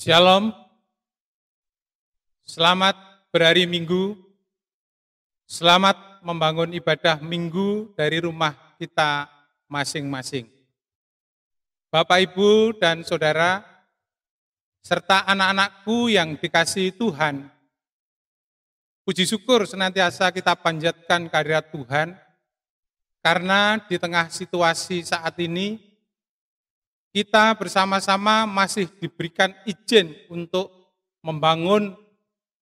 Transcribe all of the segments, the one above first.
Shalom, selamat berhari Minggu, selamat membangun ibadah Minggu dari rumah kita masing-masing. Bapak, Ibu, dan Saudara, serta anak-anakku yang dikasihi Tuhan, puji syukur senantiasa kita panjatkan kehadirat Tuhan, karena di tengah situasi saat ini, kita bersama-sama masih diberikan izin untuk membangun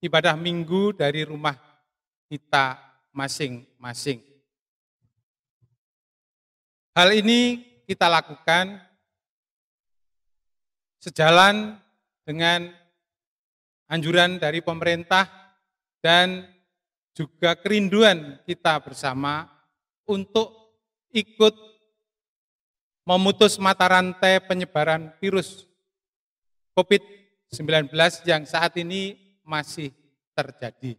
ibadah Minggu dari rumah kita masing-masing. Hal ini kita lakukan sejalan dengan anjuran dari pemerintah dan juga kerinduan kita bersama untuk ikut memutus mata rantai penyebaran virus COVID-19 yang saat ini masih terjadi.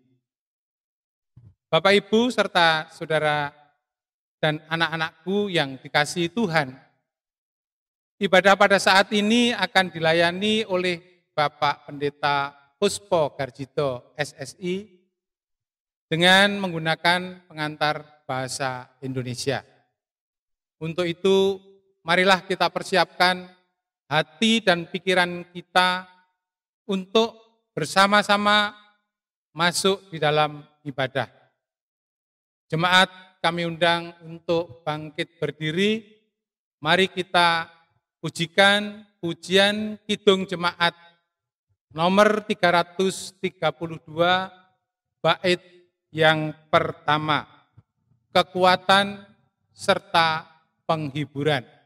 Bapak, Ibu, serta saudara dan anak-anakku yang dikasihi Tuhan, ibadah pada saat ini akan dilayani oleh Bapak Pendeta Puspo Garjito SSI dengan menggunakan pengantar bahasa Indonesia. Untuk itu, marilah kita persiapkan hati dan pikiran kita untuk bersama-sama masuk di dalam ibadah. Jemaat kami undang untuk bangkit berdiri. Mari kita pujikan pujian Kidung Jemaat nomor 332 bait yang pertama, kekuatan serta penghiburan.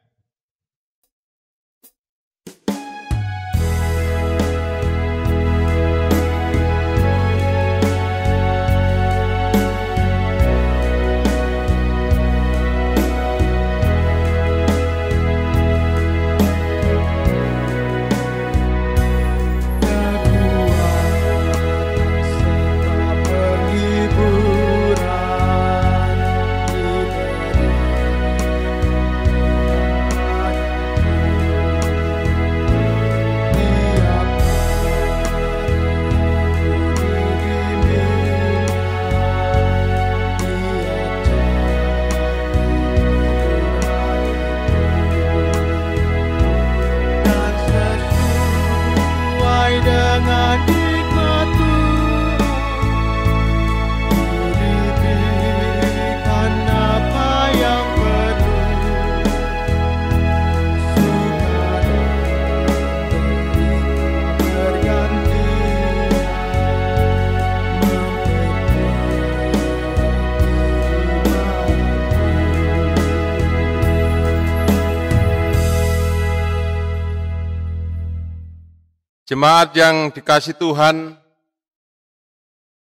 Jemaat yang dikasihi Tuhan,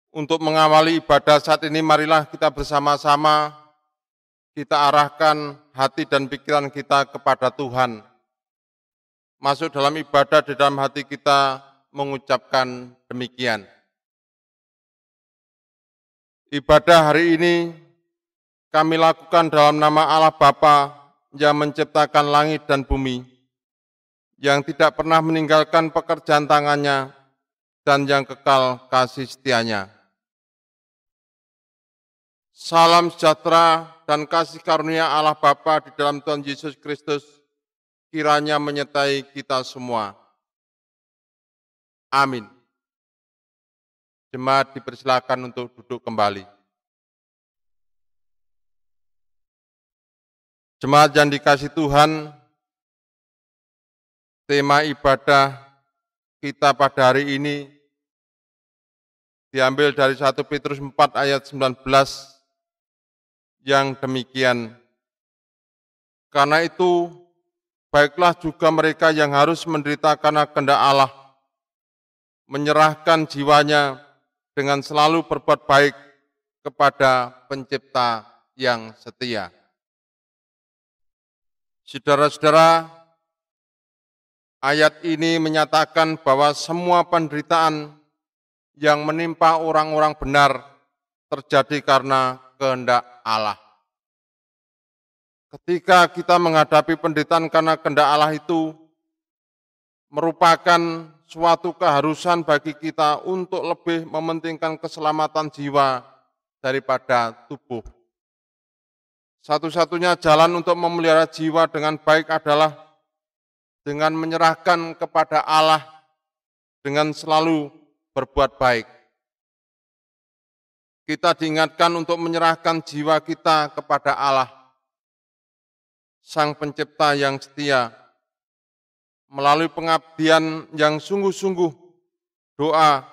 untuk mengawali ibadah saat ini, marilah kita bersama-sama kita arahkan hati dan pikiran kita kepada Tuhan. Masuk dalam ibadah di dalam hati kita mengucapkan demikian. Ibadah hari ini kami lakukan dalam nama Allah Bapa yang menciptakan langit dan bumi, yang tidak pernah meninggalkan pekerjaan tangannya, dan yang kekal kasih setianya. Salam sejahtera dan kasih karunia Allah Bapa di dalam Tuhan Yesus Kristus, kiranya menyertai kita semua. Amin. Jemaat dipersilakan untuk duduk kembali. Jemaat yang dikasihi Tuhan, tema ibadah kita pada hari ini diambil dari 1 Petrus 4 ayat 19 yang demikian. Karena itu, baiklah juga mereka yang harus menderita karena kehendak Allah, menyerahkan jiwanya dengan selalu berbuat baik kepada Pencipta yang setia. Saudara-saudara, ayat ini menyatakan bahwa semua penderitaan yang menimpa orang-orang benar terjadi karena kehendak Allah. Ketika kita menghadapi penderitaan karena kehendak Allah itu merupakan suatu keharusan bagi kita untuk lebih mementingkan keselamatan jiwa daripada tubuh. Satu-satunya jalan untuk memelihara jiwa dengan baik adalah dengan menyerahkan kepada Allah dengan selalu berbuat baik. Kita diingatkan untuk menyerahkan jiwa kita kepada Allah, Sang Pencipta yang setia, melalui pengabdian yang sungguh-sungguh, doa,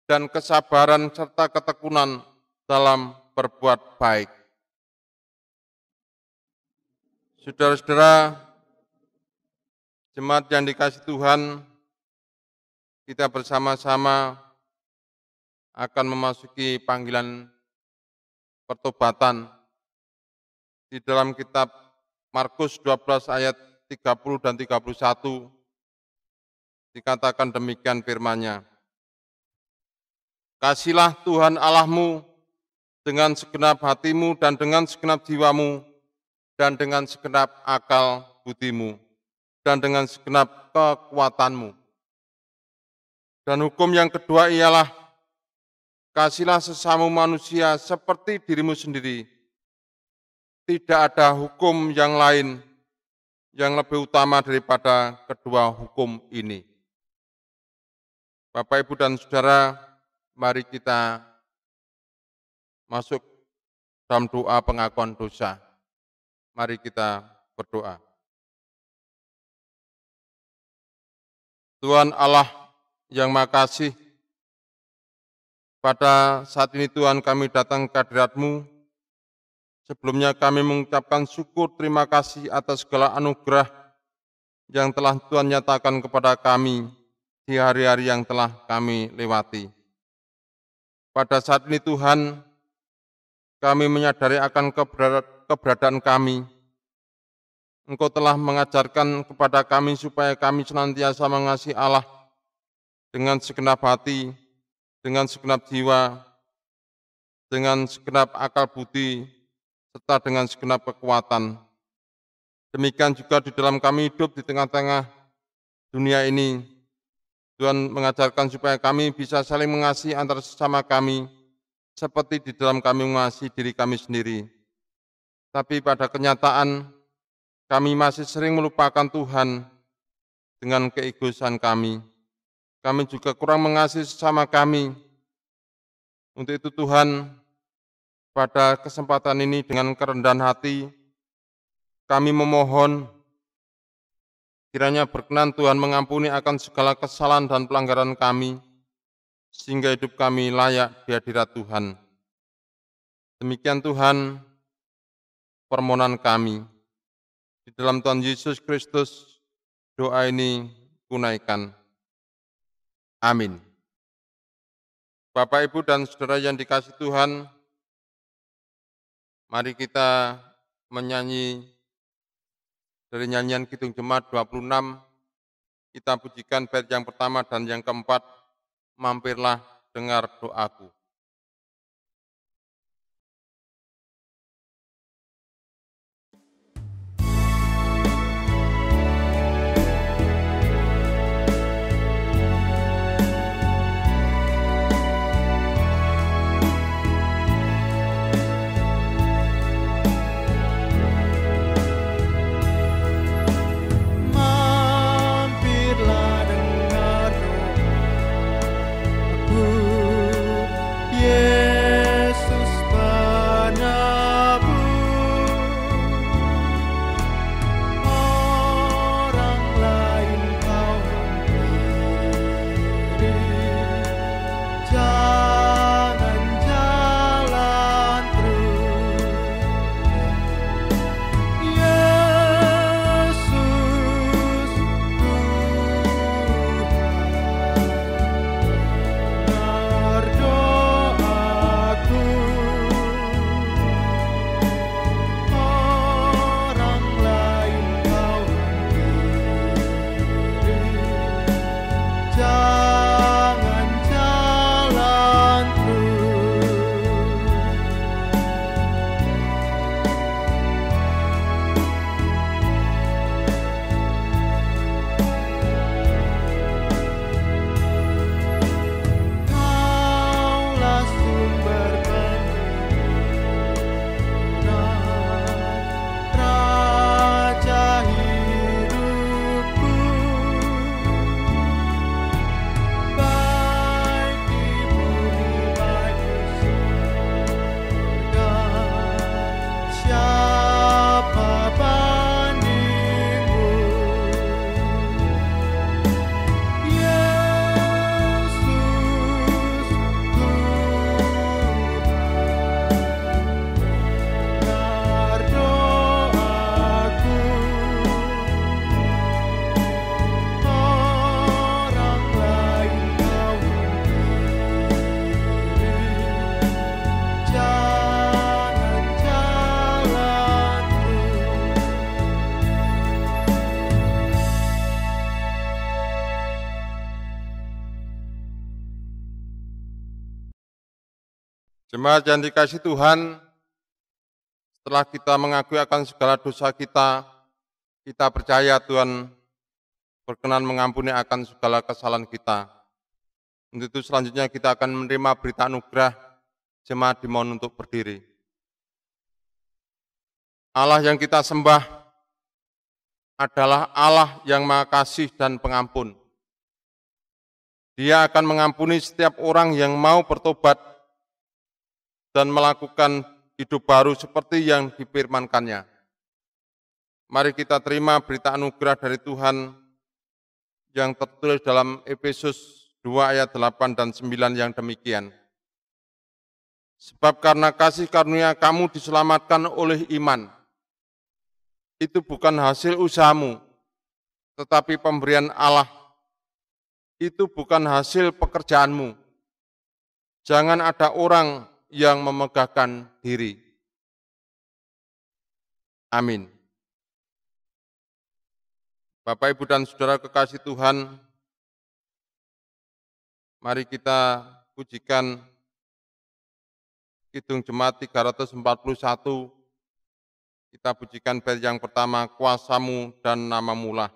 dan kesabaran serta ketekunan dalam berbuat baik. Saudara-saudara, jemaat yang dikasihi Tuhan, kita bersama-sama akan memasuki panggilan pertobatan di dalam kitab Markus 12 ayat 30 dan 31, dikatakan demikian firman-Nya. Kasihilah Tuhan Allahmu dengan segenap hatimu dan dengan segenap jiwamu dan dengan segenap akal budimu dan dengan segenap kekuatanmu. Dan hukum yang kedua ialah kasihilah sesamamu manusia seperti dirimu sendiri. Tidak ada hukum yang lain yang lebih utama daripada kedua hukum ini. Bapak, Ibu, dan Saudara, mari kita masuk dalam doa pengakuan dosa. Mari kita berdoa. Tuhan Allah yang Maha Kasih, pada saat ini Tuhan kami datang ke hadirat-Mu. Sebelumnya kami mengucapkan syukur terima kasih atas segala anugerah yang telah Tuhan nyatakan kepada kami di hari-hari yang telah kami lewati. Pada saat ini Tuhan, kami menyadari akan keberadaan kami. Engkau telah mengajarkan kepada kami supaya kami senantiasa mengasihi Allah dengan segenap hati, dengan segenap jiwa, dengan segenap akal budi, serta dengan segenap kekuatan. Demikian juga di dalam kami hidup di tengah-tengah dunia ini. Tuhan mengajarkan supaya kami bisa saling mengasihi antara sesama kami, seperti di dalam kami mengasihi diri kami sendiri. Tapi pada kenyataan, kami masih sering melupakan Tuhan dengan keegoisan kami. Kami juga kurang mengasihi sesama kami. Untuk itu Tuhan, pada kesempatan ini dengan kerendahan hati, kami memohon kiranya berkenan Tuhan mengampuni akan segala kesalahan dan pelanggaran kami, sehingga hidup kami layak di hadirat Tuhan. Demikian Tuhan, permohonan kami. Di dalam Tuhan Yesus Kristus, doa ini kunaikan. Amin. Bapak, Ibu, dan Saudara yang dikasihi Tuhan, mari kita menyanyi dari nyanyian Kidung Jemaat 26, kita pujikan bait yang pertama dan yang keempat, mampirlah dengar doaku. Jemaat yang dikasihi Tuhan, setelah kita mengakui akan segala dosa kita percaya Tuhan berkenan mengampuni akan segala kesalahan kita. Untuk itu selanjutnya kita akan menerima berita anugerah. Jemaat dimohon untuk berdiri. Allah yang kita sembah adalah Allah yang Maha Kasih dan Pengampun. Dia akan mengampuni setiap orang yang mau bertobat dan melakukan hidup baru seperti yang difirmankannya. Mari kita terima berita anugerah dari Tuhan yang tertulis dalam Efesus 2 ayat 8 dan 9 yang demikian. Sebab karena kasih karunia kamu diselamatkan oleh iman. Itu bukan hasil usahamu, tetapi pemberian Allah. Itu bukan hasil pekerjaanmu. Jangan ada orang yang memegahkan diri. Amin. Bapak, Ibu, dan Saudara kekasih Tuhan, mari kita pujikan Kidung Jemaat 341. Kita pujikan bait yang pertama, Kuasamu dan Namamu lah.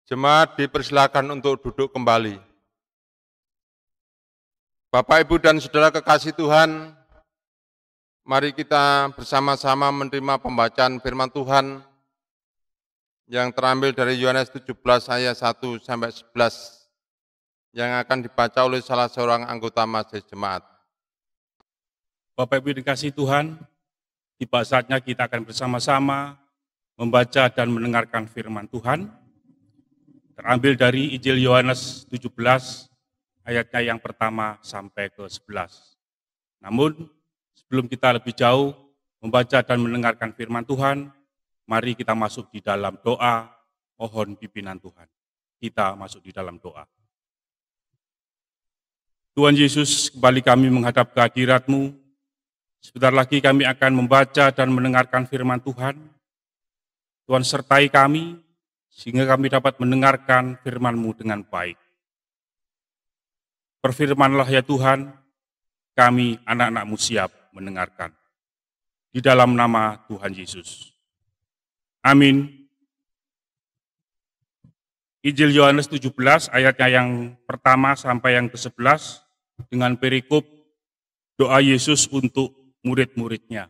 Jemaat dipersilakan untuk duduk kembali. Bapak, Ibu, dan Saudara kekasih Tuhan, mari kita bersama-sama menerima pembacaan firman Tuhan yang terambil dari Yohanes 17 ayat 1 sampai 11 yang akan dibaca oleh salah seorang anggota majelis jemaat. Bapak Ibu dikasih Tuhan, tiba saatnya kita akan bersama-sama membaca dan mendengarkan firman Tuhan. Terambil dari Injil Yohanes 17 ayatnya yang pertama sampai ke 11. Namun sebelum kita lebih jauh membaca dan mendengarkan firman Tuhan, mari kita masuk di dalam doa, mohon pimpinan Tuhan. Kita masuk di dalam doa. Tuhan Yesus, kembali kami menghadap kehadirat-Mu. Sebentar lagi kami akan membaca dan mendengarkan firman Tuhan. Tuhan sertai kami, sehingga kami dapat mendengarkan firman-Mu dengan baik. Berfirmanlah ya Tuhan, kami anak-anak-Mu siap mendengarkan. Di dalam nama Tuhan Yesus. Amin. Injil Yohanes 17 ayatnya yang pertama sampai yang ke-11 dengan perikop doa Yesus untuk murid-muridnya.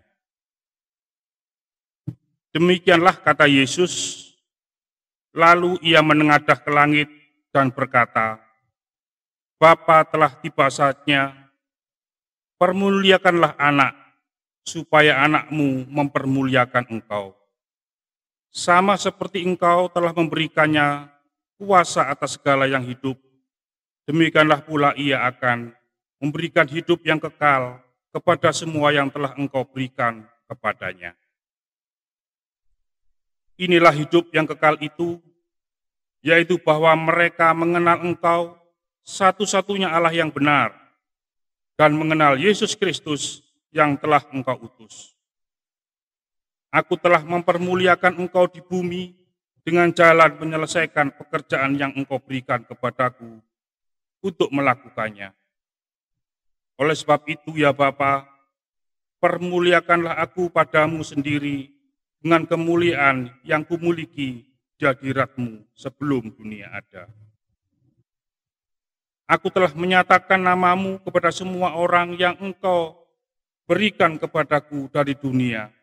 Demikianlah kata Yesus. Lalu ia menengadah ke langit dan berkata, Bapa, telah tiba saatnya, permuliakanlah anak, supaya anakmu mempermuliakan engkau. Sama seperti engkau telah memberikannya kuasa atas segala yang hidup, demikianlah pula ia akan memberikan hidup yang kekal kepada semua yang telah engkau berikan kepadanya. Inilah hidup yang kekal itu, yaitu bahwa mereka mengenal engkau satu-satunya Allah yang benar, dan mengenal Yesus Kristus yang telah engkau utus. Aku telah mempermuliakan engkau di bumi dengan jalan menyelesaikan pekerjaan yang engkau berikan kepadaku untuk melakukannya. Oleh sebab itu ya Bapa, permuliakanlah aku padamu sendiri dengan kemuliaan yang kumiliki di hadirat-Mu sebelum dunia ada. Aku telah menyatakan nama-Mu kepada semua orang yang Engkau berikan kepadaku dari dunia.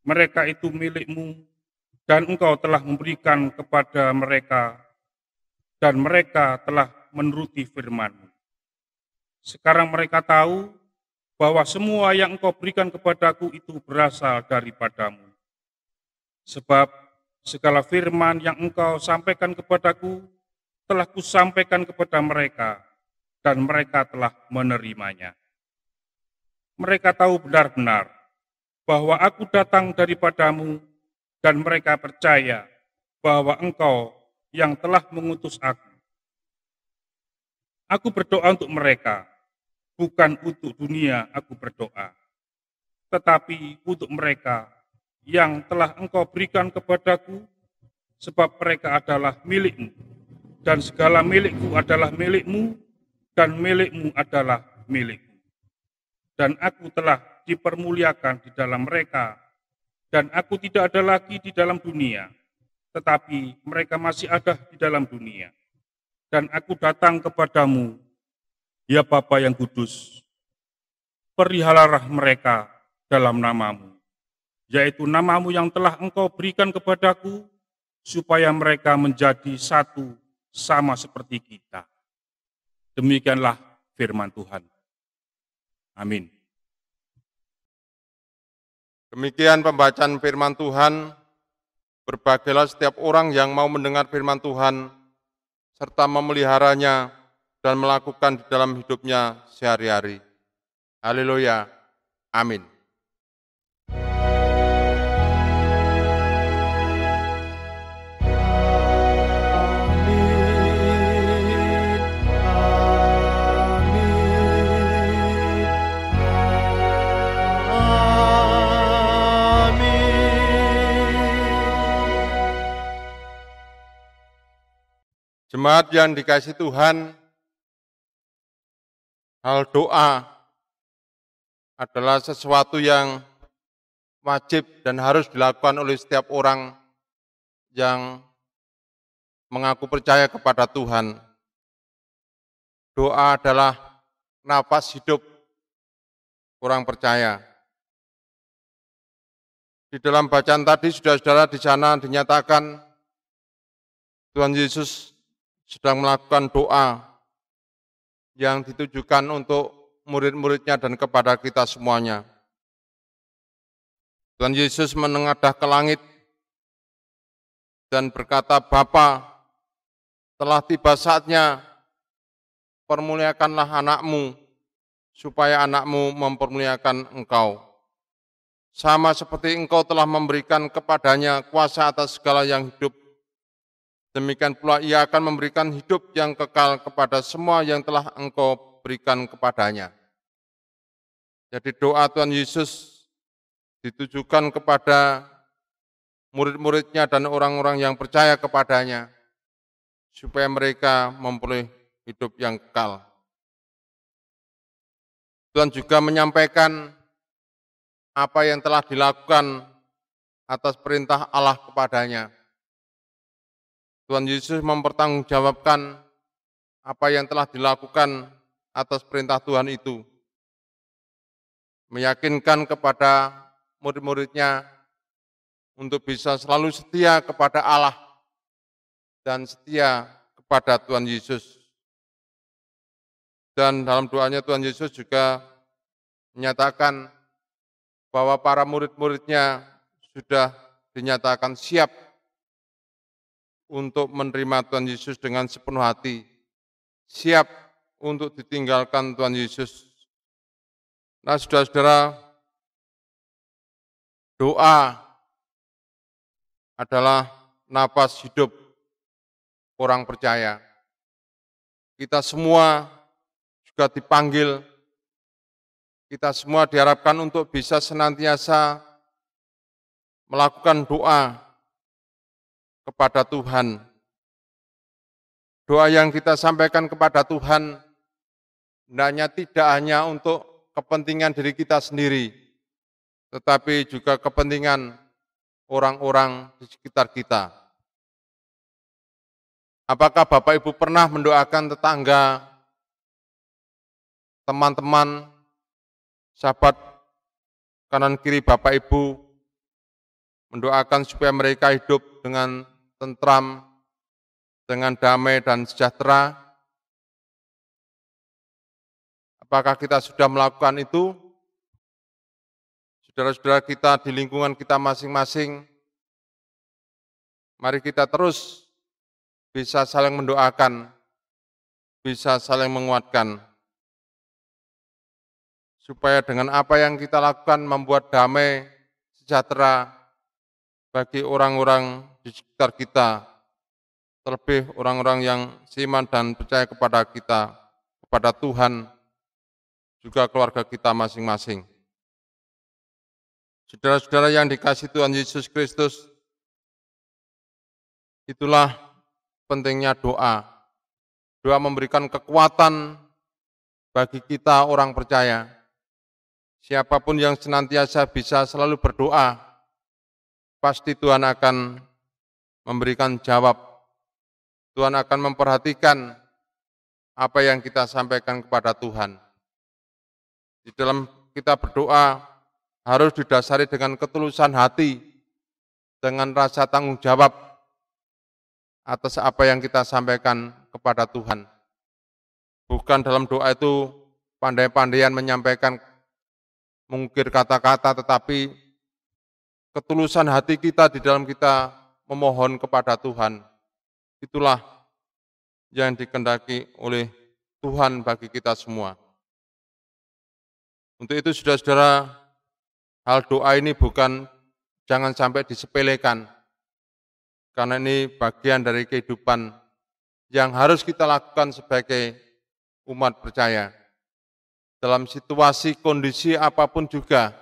Mereka itu milik-Mu, dan Engkau telah memberikan kepada mereka, dan mereka telah menuruti firman-Mu. Sekarang mereka tahu bahwa semua yang Engkau berikan kepadaku itu berasal daripadamu. Sebab segala firman yang Engkau sampaikan kepadaku telah kusampaikan kepada mereka, dan mereka telah menerimanya. Mereka tahu benar-benar bahwa aku datang daripadamu, dan mereka percaya bahwa Engkau yang telah mengutus aku. Aku berdoa untuk mereka, bukan untuk dunia aku berdoa, tetapi untuk mereka yang telah Engkau berikan kepadaku, sebab mereka adalah milik-Mu, dan segala milikku adalah milik-Mu, dan milik-Mu adalah milikku. Dan aku telah dipermuliakan di dalam mereka, dan aku tidak ada lagi di dalam dunia, tetapi mereka masih ada di dalam dunia. Dan aku datang kepadamu, ya Bapa yang kudus, perihalalah mereka dalam nama-Mu, yaitu nama-Mu yang telah Engkau berikan kepadaku, supaya mereka menjadi satu sama seperti kita. Demikianlah firman Tuhan. Amin. Demikian pembacaan firman Tuhan. Berbahagialah setiap orang yang mau mendengar firman Tuhan, serta memeliharanya dan melakukan di dalam hidupnya sehari-hari. Haleluya. Amin. Jemaat yang dikasihi Tuhan, hal doa adalah sesuatu yang wajib dan harus dilakukan oleh setiap orang yang mengaku percaya kepada Tuhan. Doa adalah napas hidup orang percaya. Di dalam bacaan tadi, saudara-saudara, di sana dinyatakan Tuhan Yesus sedang melakukan doa yang ditujukan untuk murid-muridnya dan kepada kita semuanya. Tuhan Yesus menengadah ke langit dan berkata, Bapa, telah tiba saatnya, permuliakanlah anakmu, supaya anakmu mempermuliakan engkau. Sama seperti engkau telah memberikan kepadanya kuasa atas segala yang hidup, demikian pula ia akan memberikan hidup yang kekal kepada semua yang telah engkau berikan kepadanya. Jadi doa Tuhan Yesus ditujukan kepada murid-muridnya dan orang-orang yang percaya kepadanya, supaya mereka memperoleh hidup yang kekal. Tuhan juga menyampaikan apa yang telah dilakukan atas perintah Allah kepadanya. Tuhan Yesus mempertanggungjawabkan apa yang telah dilakukan atas perintah Tuhan itu. Meyakinkan kepada murid-muridnya untuk bisa selalu setia kepada Allah dan setia kepada Tuhan Yesus. Dan dalam doanya Tuhan Yesus juga menyatakan bahwa para murid-muridnya sudah dinyatakan siap untuk menerima Tuhan Yesus dengan sepenuh hati, siap untuk ditinggalkan Tuhan Yesus. Nah, saudara-saudara, doa adalah napas hidup orang percaya. Kita semua juga dipanggil, kita semua diharapkan untuk bisa senantiasa melakukan doa kepada Tuhan. Doa yang kita sampaikan kepada Tuhan hendaknya tidak hanya untuk kepentingan diri kita sendiri, tetapi juga kepentingan orang-orang di sekitar kita. Apakah Bapak Ibu pernah mendoakan tetangga, teman-teman, sahabat kanan kiri Bapak Ibu, mendoakan supaya mereka hidup dengan tentram, dengan damai dan sejahtera? Apakah kita sudah melakukan itu? Saudara-saudara kita di lingkungan kita masing-masing, mari kita terus bisa saling mendoakan, bisa saling menguatkan, supaya dengan apa yang kita lakukan membuat damai, sejahtera bagi orang-orang di sekitar kita, terlebih orang-orang yang seiman dan percaya kepada kita, kepada Tuhan, juga keluarga kita masing-masing. Saudara-saudara yang dikasihi Tuhan Yesus Kristus, itulah pentingnya doa. Doa memberikan kekuatan bagi kita orang percaya. Siapapun yang senantiasa bisa selalu berdoa, pasti Tuhan akan memberikan jawab. Tuhan akan memperhatikan apa yang kita sampaikan kepada Tuhan. Di dalam kita berdoa harus didasari dengan ketulusan hati, dengan rasa tanggung jawab atas apa yang kita sampaikan kepada Tuhan. Bukan dalam doa itu pandai-pandaian menyampaikan mengukir kata-kata, tetapi ketulusan hati kita di dalam kita memohon kepada Tuhan. Itulah yang dikehendaki oleh Tuhan bagi kita semua. Untuk itu saudara-saudara, hal doa ini jangan sampai disepelekan, karena ini bagian dari kehidupan yang harus kita lakukan sebagai umat percaya. Dalam situasi, kondisi apapun juga,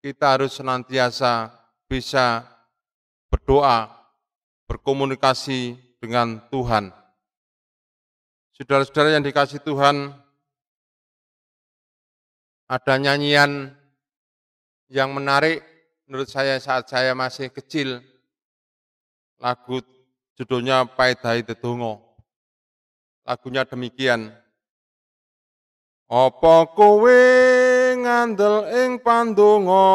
kita harus senantiasa bisa berdoa, berkomunikasi dengan Tuhan. Saudara-saudara yang dikasihi Tuhan, ada nyanyian yang menarik menurut saya saat saya masih kecil. Lagu judulnya Paedhae Dedonga. Lagunya demikian. Apa kowe ngandel ing pandonga,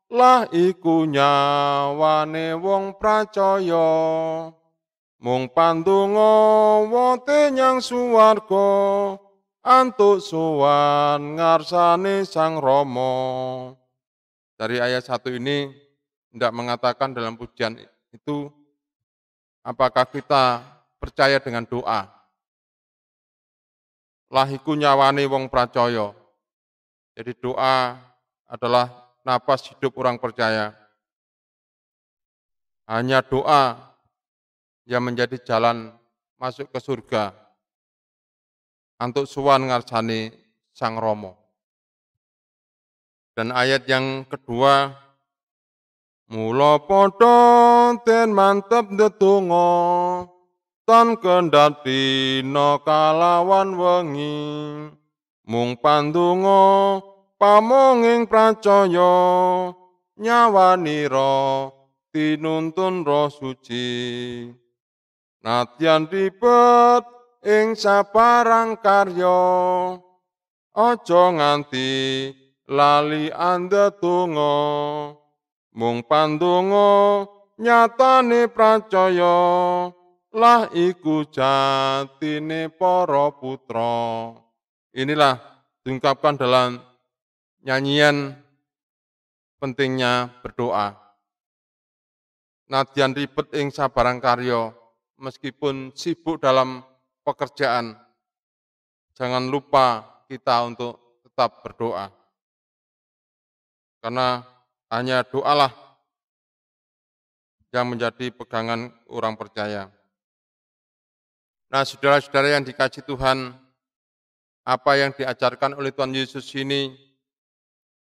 lah iku nyawane wong pracaya. Mung pandonga wote nyang suwarga, antuk sowan ngarsane Sang Rama. Dari ayat 1 ini tidak mengatakan dalam pujian itu apakah kita percaya dengan doa. Lahiku nyawane wong pracaya. Jadi doa adalah napas hidup orang percaya. Hanya doa yang menjadi jalan masuk ke surga. Antuk suwan ngarsane Sang Rama. Dan ayat yang kedua, mula padha den mantep ndedonga, tan kendhatina kalawan wengi, mung pandonga pamonging pracaya, nyawanira tinuntun Roh Suci. Nadyan ribet ing sabarang karya, aja nganti lali andedonga, mung pandonga nyatane pracaya, lah iku jatine para putra. Inilah diungkapkan dalam nyanyian pentingnya berdoa. Nadyan ribet ing sabarang karya, meskipun sibuk dalam pekerjaan, jangan lupa kita untuk tetap berdoa. Karena hanya doalah yang menjadi pegangan orang percaya. Nah, saudara-saudara yang dikasihi Tuhan, apa yang diajarkan oleh Tuhan Yesus ini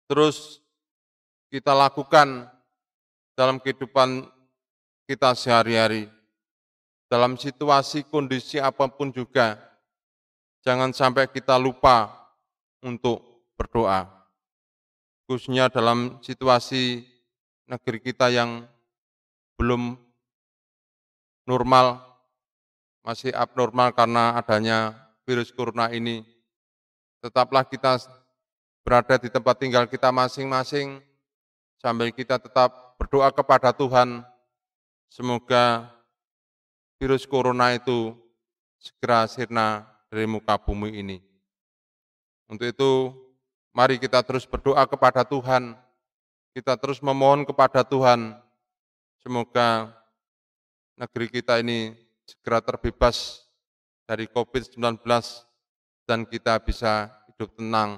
terus kita lakukan dalam kehidupan kita sehari-hari. Dalam situasi, kondisi apapun juga, jangan sampai kita lupa untuk berdoa. Khususnya dalam situasi negeri kita yang belum normal, masih abnormal karena adanya virus corona ini. Tetaplah kita berada di tempat tinggal kita masing-masing, sambil kita tetap berdoa kepada Tuhan, semoga virus corona itu segera sirna dari muka bumi ini. Untuk itu, mari kita terus berdoa kepada Tuhan, kita terus memohon kepada Tuhan, semoga negeri kita ini segera terbebas dari COVID-19 dan kita bisa hidup tenang,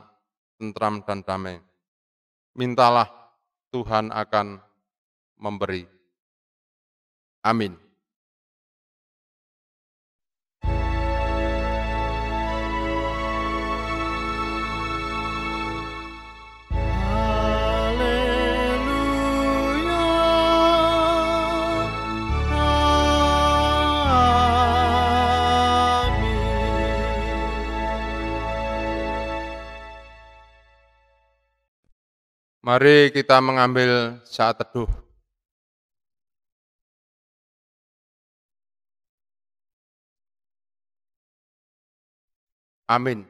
tentram, dan damai. Mintalah, Tuhan akan memberi. Amin. Mari kita mengambil saat teduh. Amin.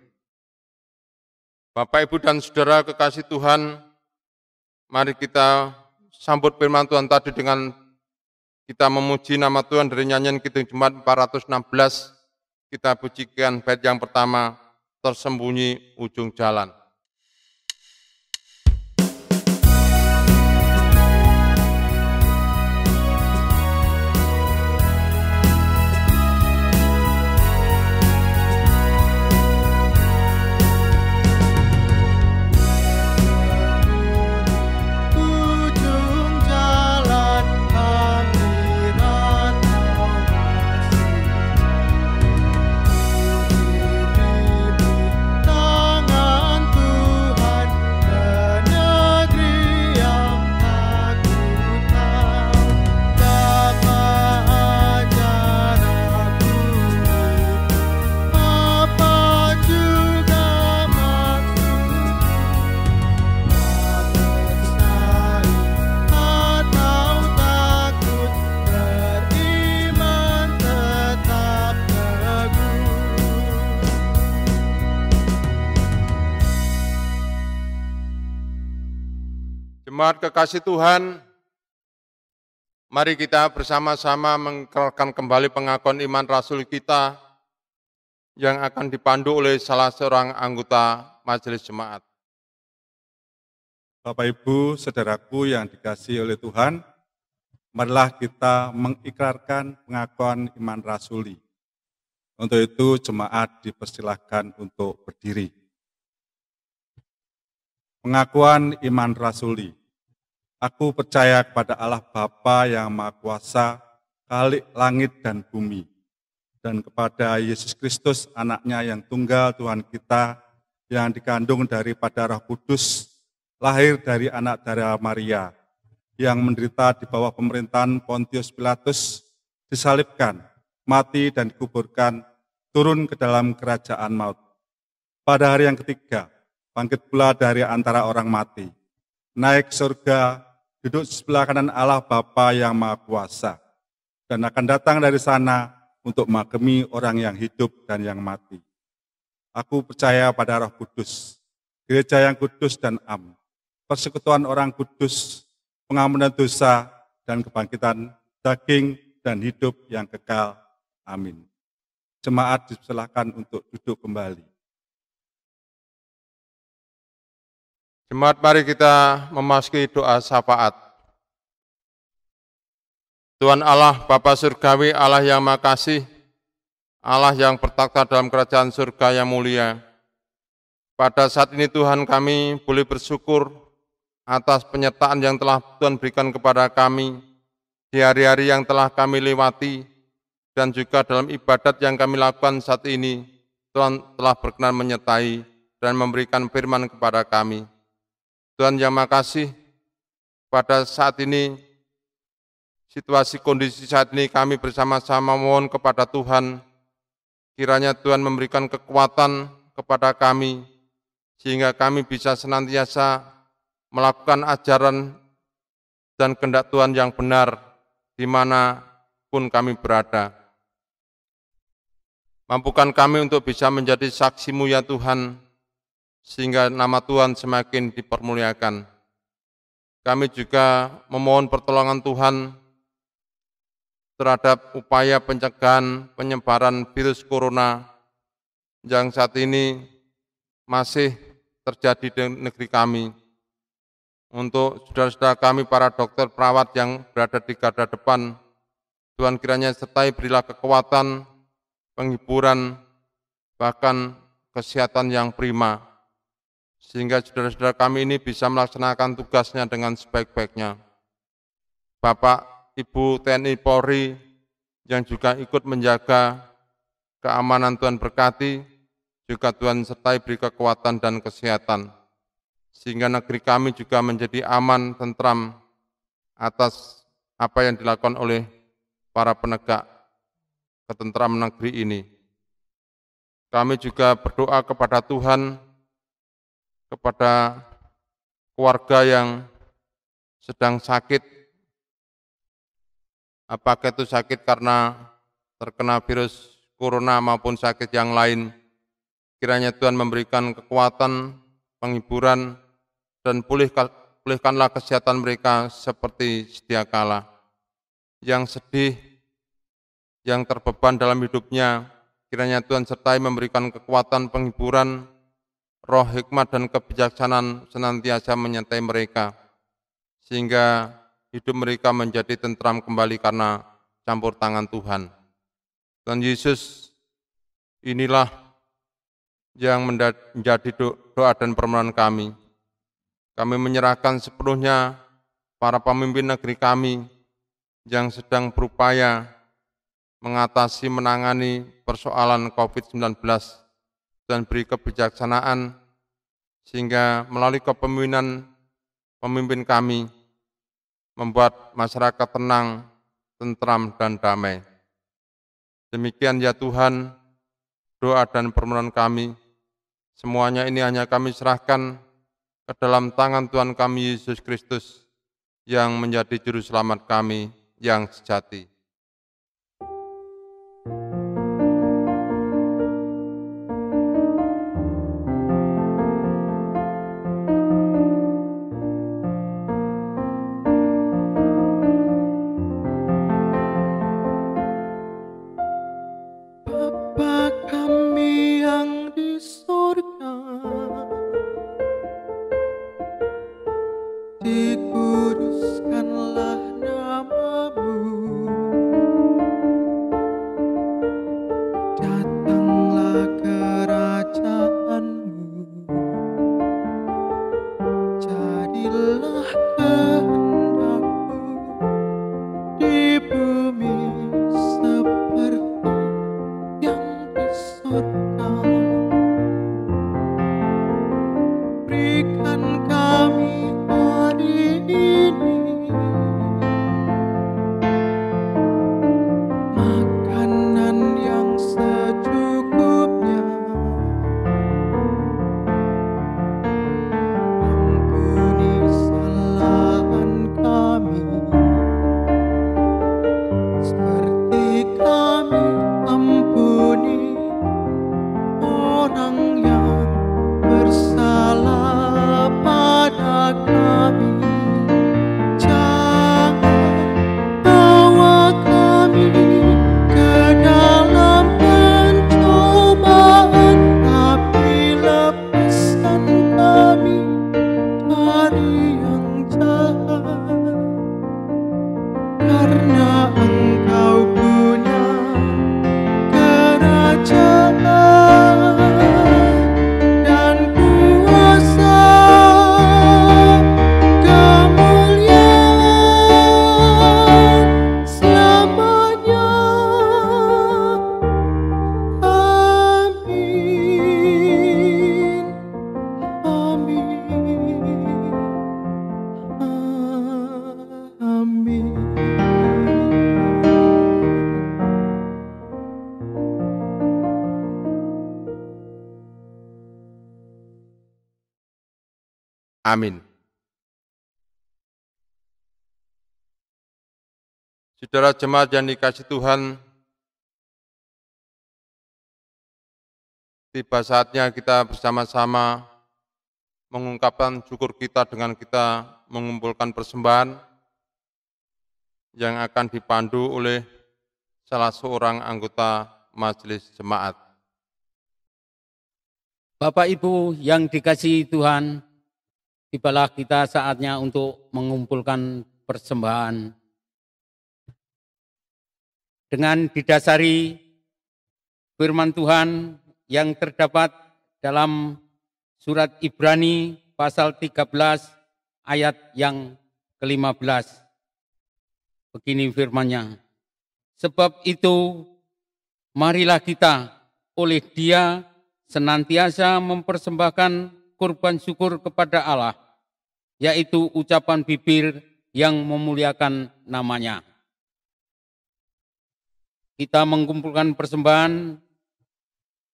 Bapak, Ibu, dan Saudara kekasih Tuhan, mari kita sambut firman Tuhan tadi dengan kita memuji nama Tuhan dari nyanyian Kidung Jemaat 416. Kita pujikan bait yang pertama, Tersembunyi Ujung Jalan. Jemaat kekasih Tuhan, mari kita bersama-sama mengikrarkan kembali pengakuan iman Rasul kita yang akan dipandu oleh salah seorang anggota Majelis Jemaat. Bapak, Ibu, Saudaraku yang dikasihi oleh Tuhan, marilah kita mengikrarkan pengakuan iman rasuli. Untuk itu, jemaat dipersilahkan untuk berdiri. Pengakuan iman rasuli. Aku percaya kepada Allah Bapa yang Maha Kuasa, Khalik langit dan bumi, dan kepada Yesus Kristus, anaknya yang tunggal Tuhan kita, yang dikandung daripada Roh Kudus, lahir dari anak darah Maria, yang menderita di bawah pemerintahan Pontius Pilatus, disalibkan, mati dan dikuburkan, turun ke dalam kerajaan maut. Pada hari yang ketiga, bangkit pula dari antara orang mati, naik surga, duduk di sebelah kanan Allah Bapa yang Maha Kuasa, dan akan datang dari sana untuk menghakimi orang yang hidup dan yang mati. Aku percaya pada Roh Kudus, gereja yang kudus dan am, persekutuan orang kudus, pengampunan dosa, dan kebangkitan daging dan hidup yang kekal. Amin. Jemaat dipersilahkan untuk duduk kembali. Jemaat, mari kita memasuki doa syafaat. Tuhan Allah, Bapa Surgawi, Allah yang Maha Kasih, Allah yang bertakhta dalam kerajaan surga yang mulia. Pada saat ini Tuhan, kami boleh bersyukur atas penyertaan yang telah Tuhan berikan kepada kami di hari-hari yang telah kami lewati, dan juga dalam ibadat yang kami lakukan saat ini, Tuhan telah berkenan menyertai dan memberikan firman kepada kami. Tuhan yang Maha Kasih, pada saat ini, situasi kondisi saat ini kami bersama-sama mohon kepada Tuhan, Kiranya Tuhan memberikan kekuatan kepada kami, sehingga kami bisa senantiasa melakukan ajaran dan kehendak Tuhan yang benar dimanapun kami berada. Mampukan kami untuk bisa menjadi saksi-Mu ya Tuhan, sehingga nama Tuhan semakin dipermuliakan. Kami juga memohon pertolongan Tuhan terhadap upaya pencegahan penyebaran virus corona yang saat ini masih terjadi di negeri kami. Untuk saudara-saudara kami, para dokter perawat yang berada di garda depan, Tuhan kiranya sertai berilah kekuatan, penghiburan, bahkan kesehatan yang prima, sehingga saudara-saudara kami ini bisa melaksanakan tugasnya dengan sebaik-baiknya. Bapak, Ibu TNI Polri yang juga ikut menjaga keamanan, Tuhan berkati, juga Tuhan sertai beri kekuatan dan kesehatan, sehingga negeri kami juga menjadi aman, tentram atas apa yang dilakukan oleh para penegak ketentraman negeri ini. Kami juga berdoa kepada Tuhan, kepada keluarga yang sedang sakit, apakah itu sakit karena terkena virus corona maupun sakit yang lain. Kiranya Tuhan memberikan kekuatan, penghiburan, dan pulihkanlah kesehatan mereka seperti sedia kala. Yang sedih, yang terbeban dalam hidupnya, kiranya Tuhan sertai memberikan kekuatan, penghiburan, roh hikmat dan kebijaksanaan senantiasa menyertai mereka, sehingga hidup mereka menjadi tentram kembali karena campur tangan Tuhan. Tuhan Yesus, inilah yang menjadi doa dan permohonan kami. Kami menyerahkan sepenuhnya para pemimpin negeri kami yang sedang berupaya mengatasi, menangani persoalan COVID-19 dan beri kebijaksanaan, sehingga melalui kepemimpinan pemimpin kami membuat masyarakat tenang, tentram, dan damai. Demikian ya Tuhan, doa dan permohonan kami, semuanya ini hanya kami serahkan ke dalam tangan Tuhan kami Yesus Kristus, yang menjadi juru selamat kami yang sejati. Bapa kami yang di surga, dikuduskanlah nama-Mu, datanglah kerajaan-Mu, jadilah kehendak-Mu di bumi seperti yang di surga. Berikan kami hari ini makanan yang secukupnya. Ampuni kesalahan kami, seperti kami ampuni orang yang bersalah pada kami. Jangan bawa kami ke dalam pencobaan, tapi lepaskan kami dari yang jahat. Karena Engkau punya kerajaan dan kuasa, kemuliaan selamanya. Amin. Amin. Amin. Amin. Saudara jemaat yang dikasihi Tuhan, tiba saatnya kita bersama-sama mengungkapkan syukur kita dengan kita mengumpulkan persembahan yang akan dipandu oleh salah seorang anggota majelis jemaat. Bapak Ibu yang dikasihi Tuhan, tibalah kita saatnya untuk mengumpulkan persembahan. Dengan didasari firman Tuhan yang terdapat dalam surat Ibrani pasal 13 ayat yang ke-15. Begini firman-Nya. Sebab itu marilah kita oleh Dia senantiasa mempersembahkan kurban syukur kepada Allah, yaitu ucapan bibir yang memuliakan nama-Nya. Kita mengumpulkan persembahan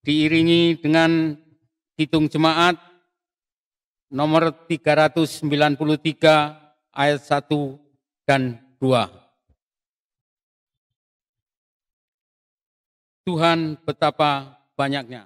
diiringi dengan hitung jemaat nomor 393 ayat 1 dan 2. Tuhan betapa banyaknya.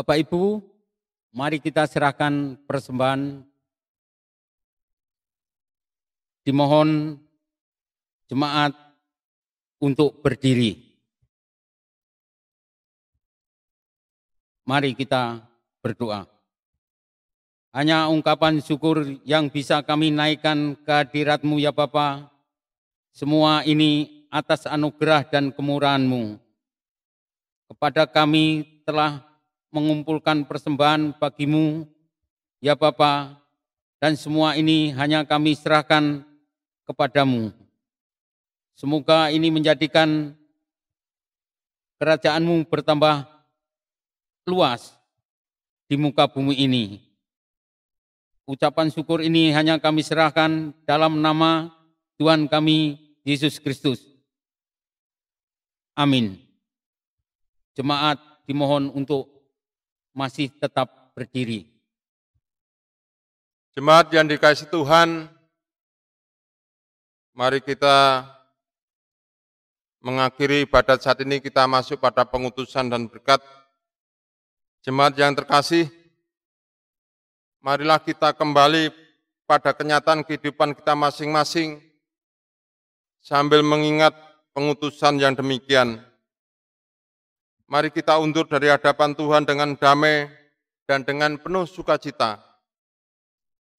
Bapak Ibu, mari kita serahkan persembahan. Dimohon jemaat untuk berdiri. Mari kita berdoa. Hanya ungkapan syukur yang bisa kami naikkan ke hadirat-Mu ya Bapa. Semua ini atas anugerah dan kemurahan-Mu. Kepada kami telah mengumpulkan persembahan bagi-Mu ya Bapa, dan semua ini hanya kami serahkan kepadamu. Semoga ini menjadikan kerajaan-Mu bertambah luas di muka bumi ini. Ucapan syukur ini hanya kami serahkan dalam nama Tuhan kami, Yesus Kristus. Amin. Jemaat dimohon untuk masih tetap berdiri. Jemaat yang dikasihi Tuhan, mari kita mengakhiri ibadat saat ini, kita masuk pada pengutusan dan berkat. Jemaat yang terkasih, marilah kita kembali pada kenyataan kehidupan kita masing-masing, sambil mengingat pengutusan yang demikian. Mari kita undur dari hadapan Tuhan dengan damai dan dengan penuh sukacita.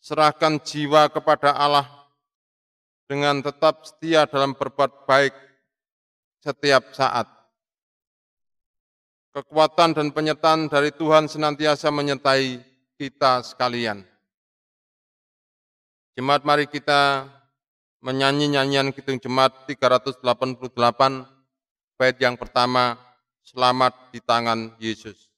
Serahkan jiwa kepada Allah dengan tetap setia dalam berbuat baik setiap saat. Kekuatan dan penyertaan dari Tuhan senantiasa menyertai kita sekalian. Jemaat, mari kita menyanyi nyanyian Kidung Jemaat 388, bait yang pertama, Selamat di tangan Yesus.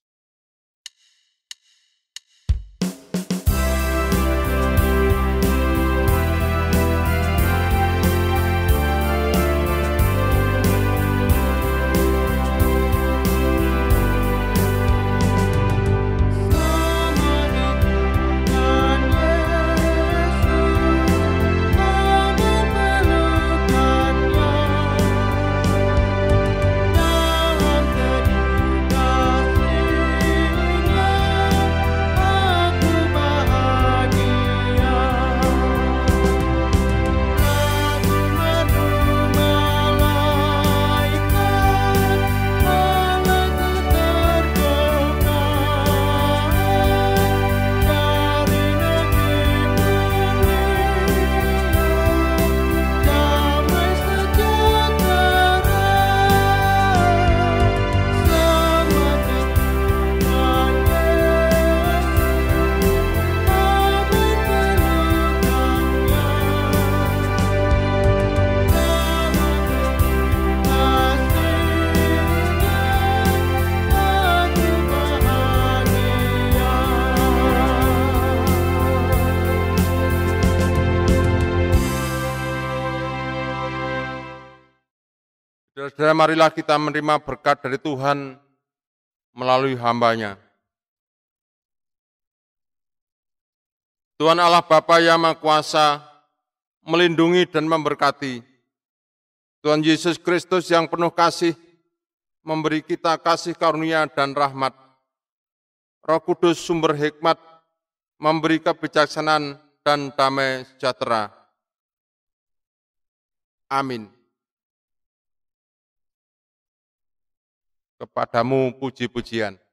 Saudara, marilah kita menerima berkat dari Tuhan melalui hamba-Nya. Tuhan Allah Bapa yang Maha Kuasa melindungi dan memberkati. Tuhan Yesus Kristus yang penuh kasih memberi kita kasih karunia dan rahmat. Roh Kudus sumber hikmat memberi kebijaksanaan dan damai sejahtera. Amin. Kepadamu puji-pujian.